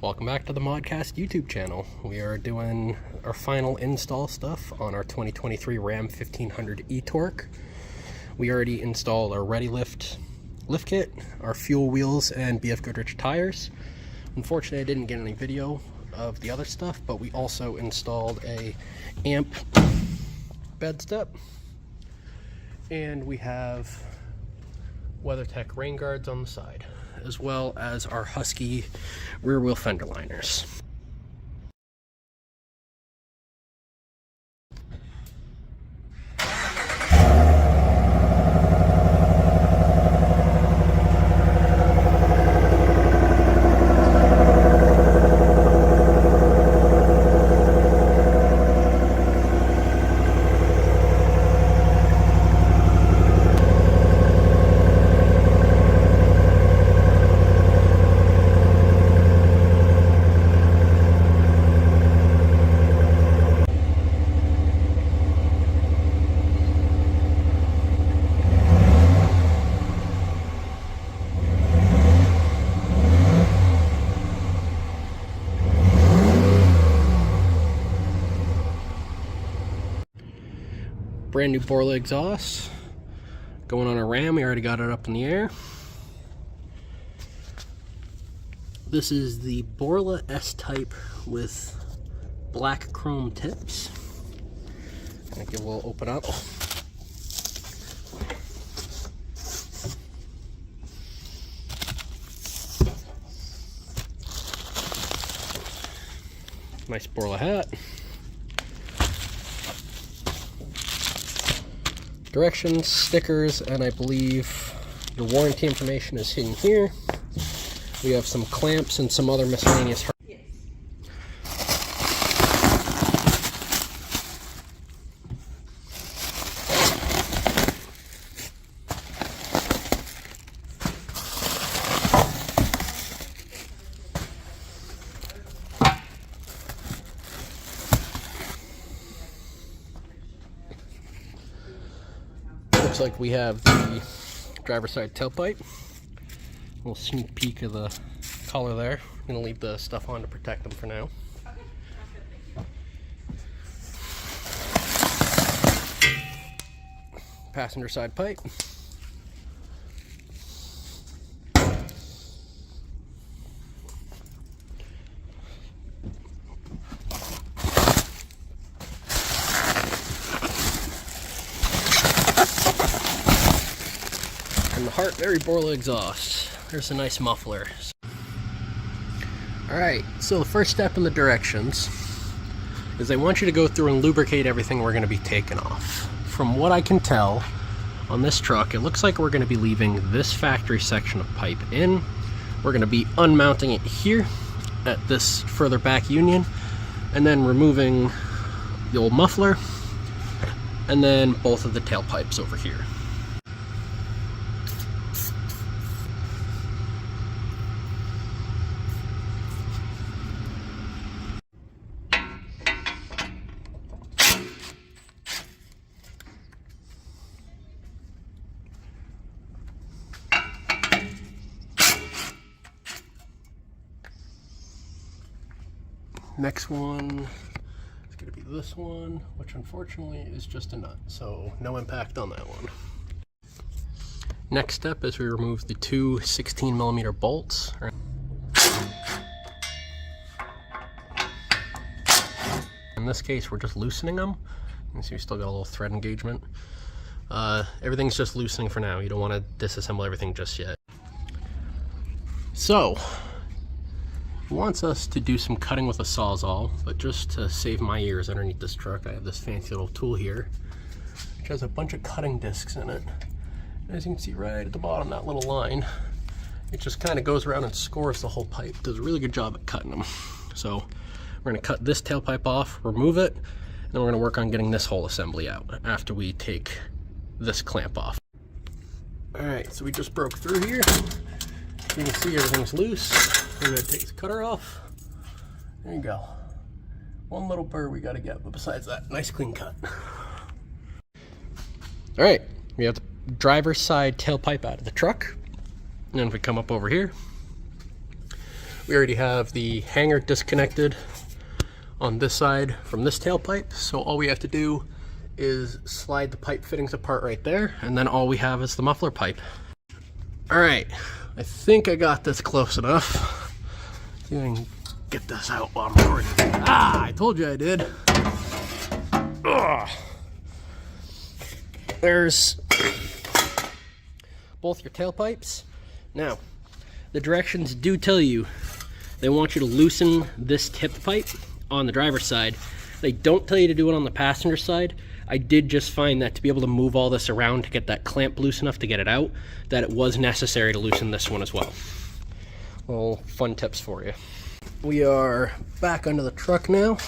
Welcome back to the Modcast YouTube channel. We are doing our final install stuff on our 2023 Ram 1500 e-Torque. We already installed our READYLIFT lift kit, our fuel wheels, and BF GOODRICH tires. Unfortunately, I didn't get any video of the other stuff, but we also installed a amp bed step, and we have WeatherTech rain guards on the side, as well as our Husky rear wheel fender liners. Brand new BORLA exhaust going on a Ram. We already got it up in the air. This is the BORLA S-Type with black chrome tips. Gonna give a little open up. Nice BORLA hat. Directions, stickers, and I believe the warranty information is hidden here. We have some clamps and some other miscellaneous hardware. Looks like we have the driver's side tailpipe. A little sneak peek of the collar there. I'm going to leave the stuff on to protect them for now. Passenger side pipe. And the Hartberry BORLA exhaust. There's a nice muffler. Alright, so the first step in the directions is they want you to go through and lubricate everything we're going to be taking off. From what I can tell on this truck, it looks like we're going to be leaving this factory section of pipe in. We're going to be unmounting it here at this further back union, and then removing the old muffler, and then both of the tailpipes over here. Next one is going to be this one, which unfortunately is just a nut, so no impact on that one. Next step is we remove the two 16mm bolts. In this case, we're just loosening them. You can see we still got a little thread engagement. Everything's just loosening for now. You don't want to disassemble everything just yet. So, he wants us to do some cutting with a Sawzall, but just to save my ears underneath this truck, I have this fancy little tool here, which has a bunch of cutting discs in it. And as you can see right at the bottom, that little line, it just kind of goes around and scores the whole pipe. Does a really good job at cutting them. So we're going to cut this tailpipe off, remove it, and then we're going to work on getting this whole assembly out after we take this clamp off. Alright, so we just broke through here. You can see everything's loose. We're going to take the cutter off. There you go. One little burr we got to get, but besides that, nice clean cut. Alright, we have the driver's side tailpipe out of the truck. And then if we come up over here, We already have the hanger disconnected on this side from this tailpipe, so all we have to do is slide the pipe fittings apart right there, and then all we have is the muffler pipe. All right, I think I got this close enough. See if I can get this out while I'm recording. Ah, I told you I did. Ugh. There's both your tailpipes. Now, the directions do tell you they want you to loosen this tip pipe on the driver's side. They don't tell you to do it on the passenger side. I did just find that to be able to move all this around to get that clamp loose enough to get it out, that it was necessary to loosen this one as well. Little fun tips for you. We are back under the truck now.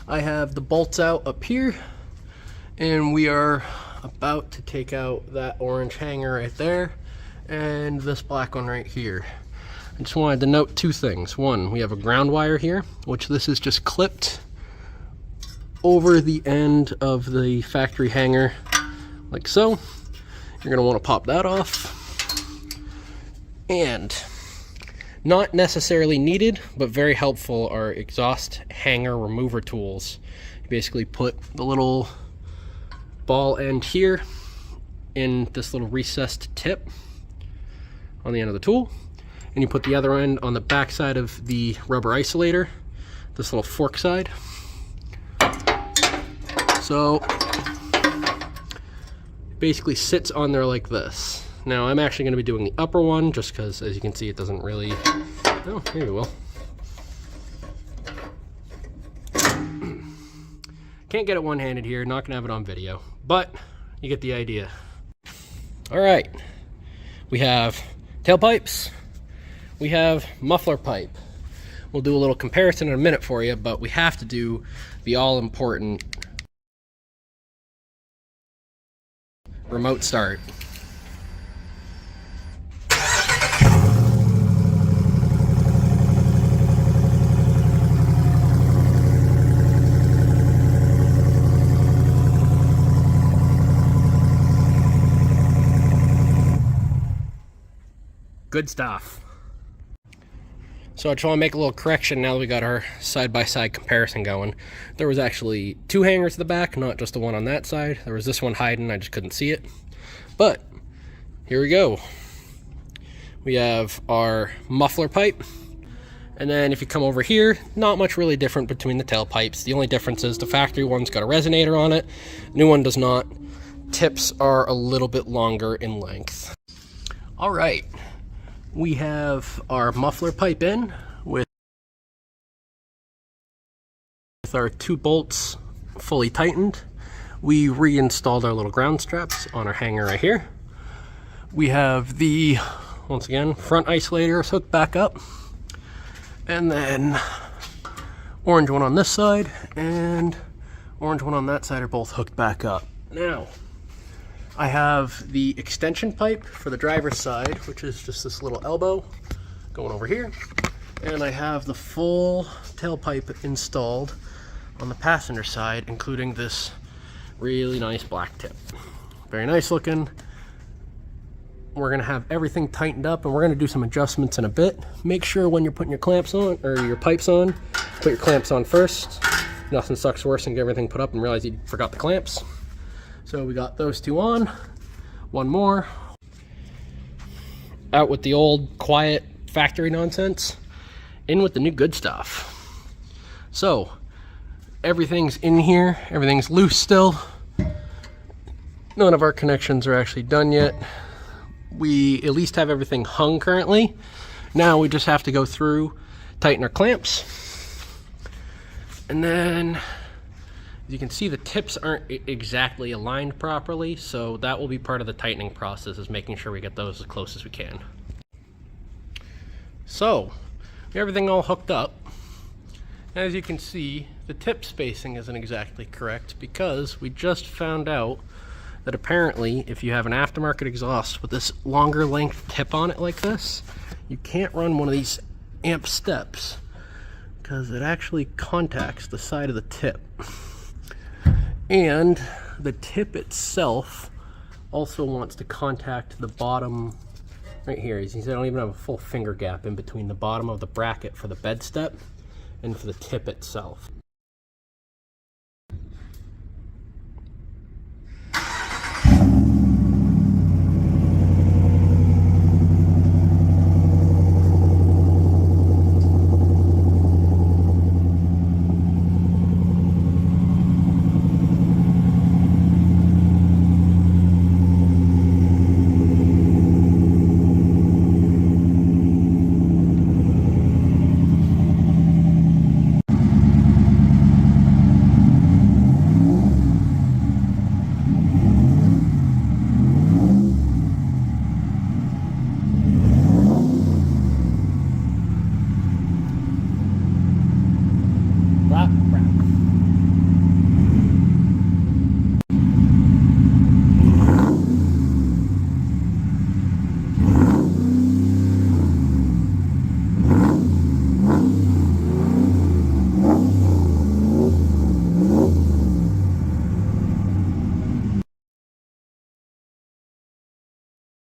I have the bolts out up here, and we are about to take out that orange hanger right there and this black one right here. I just wanted to note two things. One, we have a ground wire here, which this is just clipped over the end of the factory hanger like so. You're going to want to pop that off. And not necessarily needed, but very helpful, are exhaust hanger remover tools. You basically put the little ball end here in this little recessed tip on the end of the tool, and you put the other end on the back side of the rubber isolator, this little fork side. So it basically sits on there like this. Now I'm actually going to be doing the upper one just because, as you can see, it doesn't really, oh, here we will. Can't get it one-handed here, not gonna have it on video, but you get the idea. All right, we have tailpipes, we have muffler pipe. We'll do a little comparison in a minute for you, but we have to do the all-important remote start. Good stuff. So I just want to make a little correction now that we got our side-by-side comparison going. There was actually two hangers at the back, not just the one on that side. There was this one hiding, I just couldn't see it. But here we go. We have our muffler pipe. And then if you come over here, not much really different between the tailpipes. The only difference is the factory one's got a resonator on it. The new one does not. Tips are a little bit longer in length. All right. We have our muffler pipe in with our two bolts fully tightened. We reinstalled our little ground straps on our hanger right here. We have the, once again, front isolators hooked back up. And then orange one on this side and orange one on that side are both hooked back up. Now, I have the extension pipe for the driver's side, which is just this little elbow going over here. And I have the full tailpipe installed on the passenger side, including this really nice black tip. Very nice looking. We're gonna have everything tightened up, and we're gonna do some adjustments in a bit. Make sure when you're putting your clamps on, or your pipes on, put your clamps on first. Nothing sucks worse than get everything put up and realize you forgot the clamps. So we got those two on, one more. Out with the old quiet factory nonsense, in with the new good stuff. So everything's in here, everything's loose still. None of our connections are actually done yet. We at least have everything hung currently. Now we just have to go through, tighten our clamps, and then as you can see, the tips aren't exactly aligned properly, so that will be part of the tightening process, is making sure we get those as close as we can. So, we have everything all hooked up. As you can see, the tip spacing isn't exactly correct because we just found out that apparently if you have an aftermarket exhaust with this longer length tip on it like this, you can't run one of these amp steps because it actually contacts the side of the tip. And the tip itself also wants to contact the bottom right here. As you see, I don't even have a full finger gap in between the bottom of the bracket for the bed step and for the tip itself.